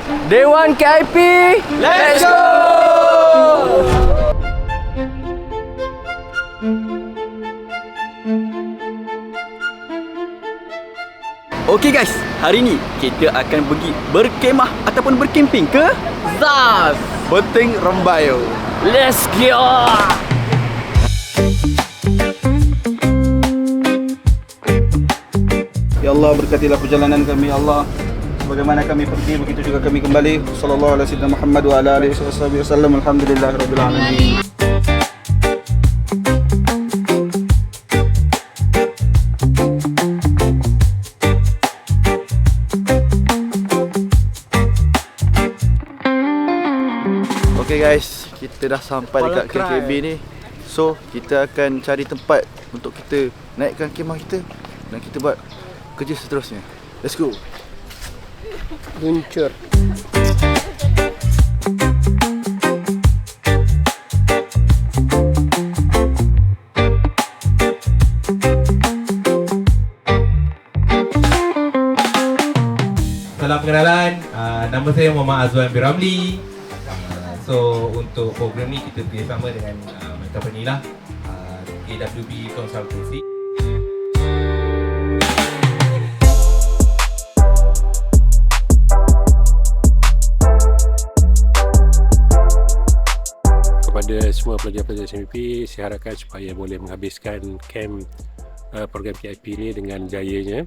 Dewan KIP, let's go! Okey guys, hari ni kita akan pergi berkemah ataupun berkemping ke Zaz Beting Rembayu. Let's go! Ya Allah, berkatilah perjalanan kami ya Allah. Bagaimana kami pergi, begitu juga kami kembali. Sallallahu alaihi wasallam Muhammad wa ala alihi wasallam. Alhamdulillahirabbil alamin. Okay guys, kita dah sampai dekat KKB ni. So, kita akan cari tempat untuk kita naikkan kemah kita dan kita buat kerja seterusnya. Let's go. Luncur. Salam pengenalan, nama saya Muhammad Azwan bin Ramli. So untuk program ni kita bekerjasama dengan company lah, AWB Consultancy. Kepada semua pelajar-pelajar SMPP, saya harapkan supaya boleh menghabiskan camp program KIP ini dengan jayanya.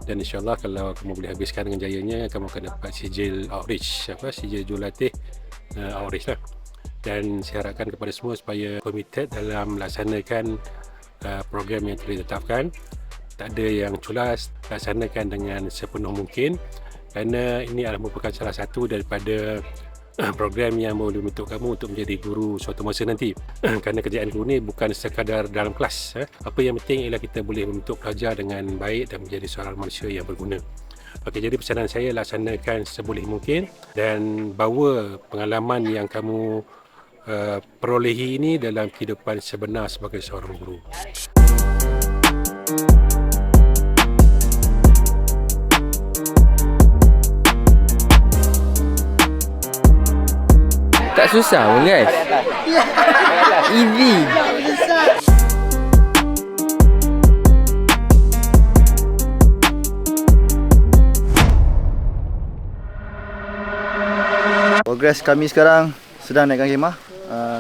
Dan insyaAllah kalau kamu boleh habiskan dengan jayanya, kamu akan dapat sijil outreach, sijil jurulatih outreach lah. Dan saya harapkan kepada semua supaya committed dalam melaksanakan program yang telah ditetapkan. Tak ada yang culas, laksanakan dengan sepenuh mungkin, kerana ini adalah merupakan salah satu daripada program yang boleh membentuk kamu untuk menjadi guru suatu masa nanti. Kerana kerjaan guru ni bukan sekadar dalam kelas. Apa yang penting ialah kita boleh membentuk pelajar dengan baik dan menjadi seorang manusia yang berguna. Okey, jadi pesanan saya, laksanakan seboleh mungkin dan bawa pengalaman yang kamu perolehi ini dalam kehidupan sebenar sebagai seorang guru. Tak susah pun guys. Easy. Progres kami sekarang sedang naikkan kemah.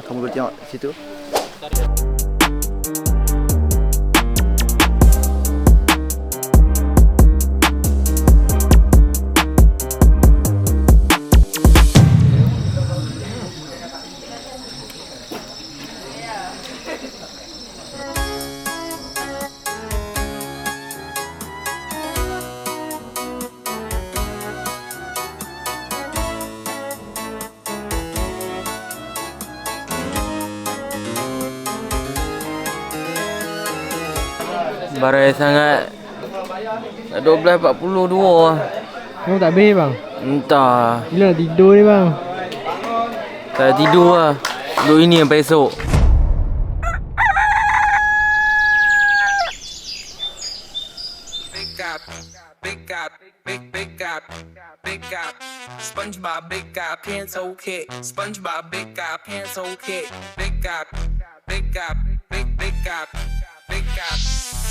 Kamu boleh tengok situ. Barai sangat. 12.42. Kamu tak habis bang? Entah. Gila nak tidur ni bang. Tak tidur lah. Duduk ini sampai esok. Big up. SpongeBob, big up, pants okay. SpongeBob, big up, pants okay. Big up, big up, big up. Big up.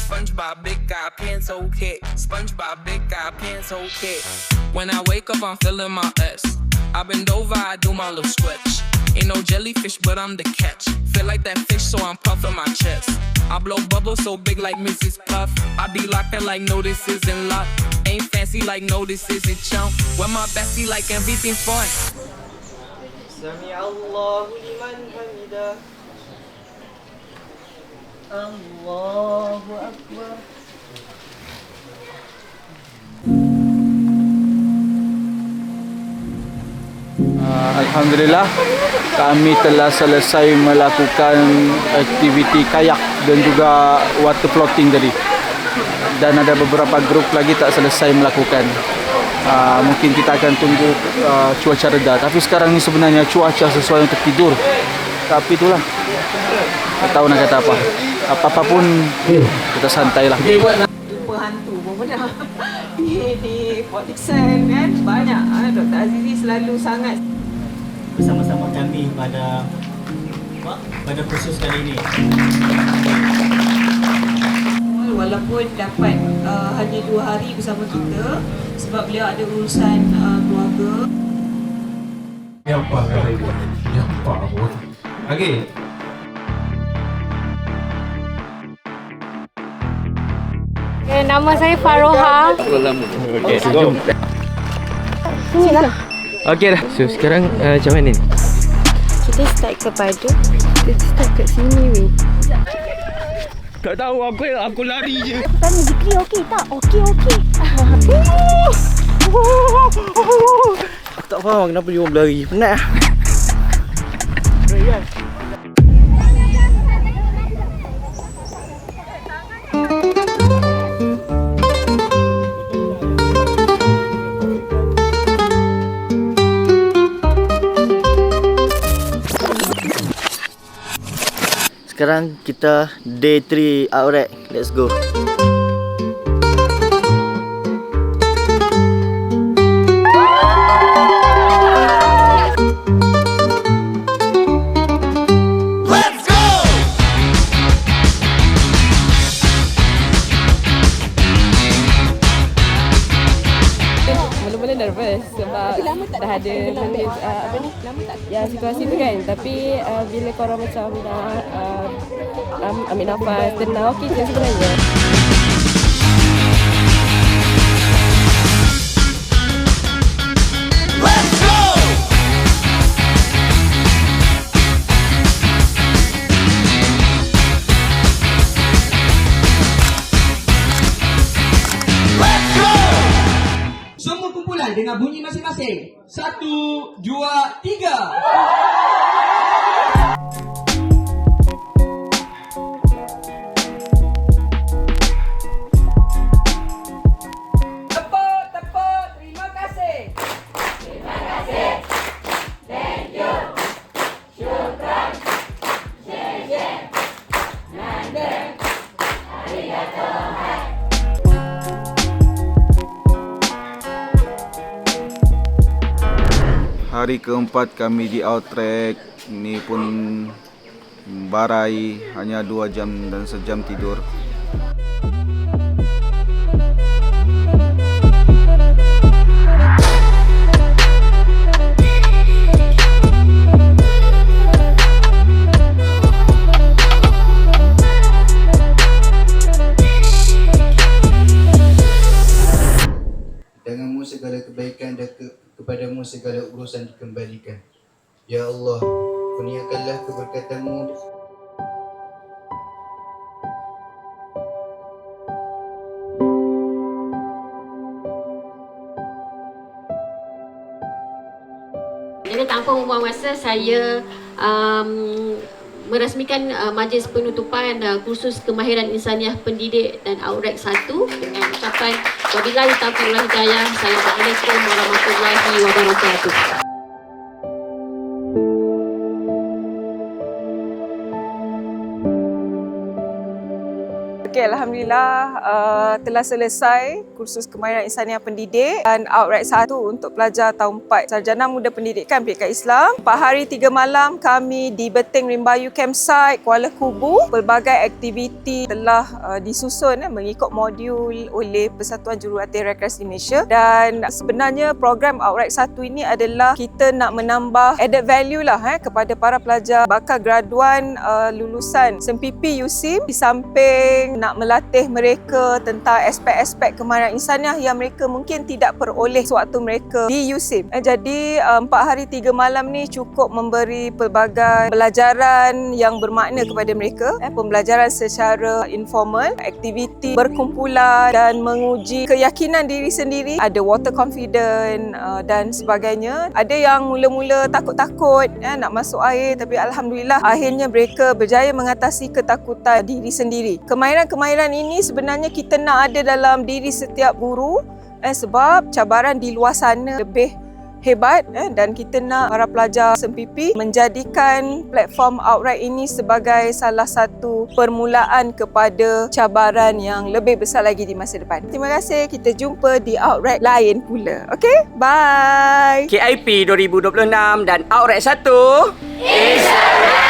SpongeBob, big up, pants okay. SpongeBob, big up, pants okay. When I wake up, I'm feeling my S. I bend over, I do my little stretch. Ain't no jellyfish, but I'm the catch. Feel like that fish, so I'm puffing my chest. I blow bubbles so big like Mrs. Puff. I be locking like no, this isn't luck. Ain't fancy like no, this isn't chump. When my bestie like everything's fun. Sami Allahu liman hamidah. Allahu Akbar. Alhamdulillah, kami telah selesai melakukan aktiviti kayak dan juga water floating tadi. Dan ada beberapa grup lagi tak selesai melakukan. Mungkin kita akan tunggu cuaca reda. Tapi sekarang ni sebenarnya cuaca sesuai untuk tidur. Tapi itulah, tak tahu nak kata apa. Apa-apa pun kita santai lah. Jumpa hantu pun pernah. di Port Dickson kan, banyak. Dr. Azizi selalu sangat bersama-sama kami pada kursus kali ini. walaupun dapat hanya 2 hari bersama kita sebab beliau ada urusan keluarga. Nampak kan? Nampak pun. Okey. Nama saya Faroha. Okey, jom. Okey dah. So sekarang macam mana ni? Kita start kepada. Kita start kat sini weh. Tak tahu, aku lari je. Tanya Zikri okey tak? Okey. Aku tak faham kenapa dia orang berlari. Penat lah. Sekarang kita day 3 outrek. Let's go. Mula-mula nervous sebab dah ada apa ni? Ya situasi tu kan. Tapi bila korang macam dah ambil nafas, tenang, okey je sebenarnya. Semua kumpulan dengan bunyi masing-masing. 1, 2, 3. Hari keempat kami di outrek. Ni pun barai, hanya 2 jam dan sejam tidur. Denganmu segala kebaikan dan kepadamu segala urusan dikembalikan. Ya Allah, kurniakanlah keberkatan-Mu. Jadi tanpa membuang masa, saya merasmikan majlis penutupan kursus kemahiran insaniah pendidik dan outrek 1 dengan ucapan wabillahi taufiq wal hidayah. Assalamualaikum warahmatullahi wabarakatuh. Okay, Alhamdulillah telah selesai kursus kemahiran insaniah pendidik dan outrek 1 untuk pelajar tahun 4 Sarjana Muda Pendidikan Pendidikan Islam. 4 hari 3 malam kami di Beting Rimbayu Campsite, Kuala Kubu. Pelbagai aktiviti telah disusun mengikut modul oleh Persatuan Jurulatih Rekreasi Malaysia, dan sebenarnya program outrek 1 ini adalah kita nak menambah added value lah kepada para pelajar bakal graduan lulusan SMPP USIM, di samping nak melatih mereka tentang aspek-aspek kemahiran insaniah yang mereka mungkin tidak peroleh sewaktu mereka di USIM. Jadi 4 hari 3 malam ni cukup memberi pelbagai pelajaran yang bermakna kepada mereka. Pembelajaran secara informal, aktiviti berkumpulan dan menguji keyakinan diri sendiri. Ada water confident dan sebagainya. Ada yang mula-mula takut-takut nak masuk air, tapi Alhamdulillah akhirnya mereka berjaya mengatasi ketakutan diri sendiri. Kemahiran ini sebenarnya kita nak ada dalam diri setiap guru sebab cabaran di luar sana lebih hebat dan kita nak para pelajar SMPP menjadikan platform Outright ini sebagai salah satu permulaan kepada cabaran yang lebih besar lagi di masa depan. Terima kasih. Kita jumpa di Outright lain pula. Okay? Bye. KIP 2026 dan Outright 1. InsyaAllah.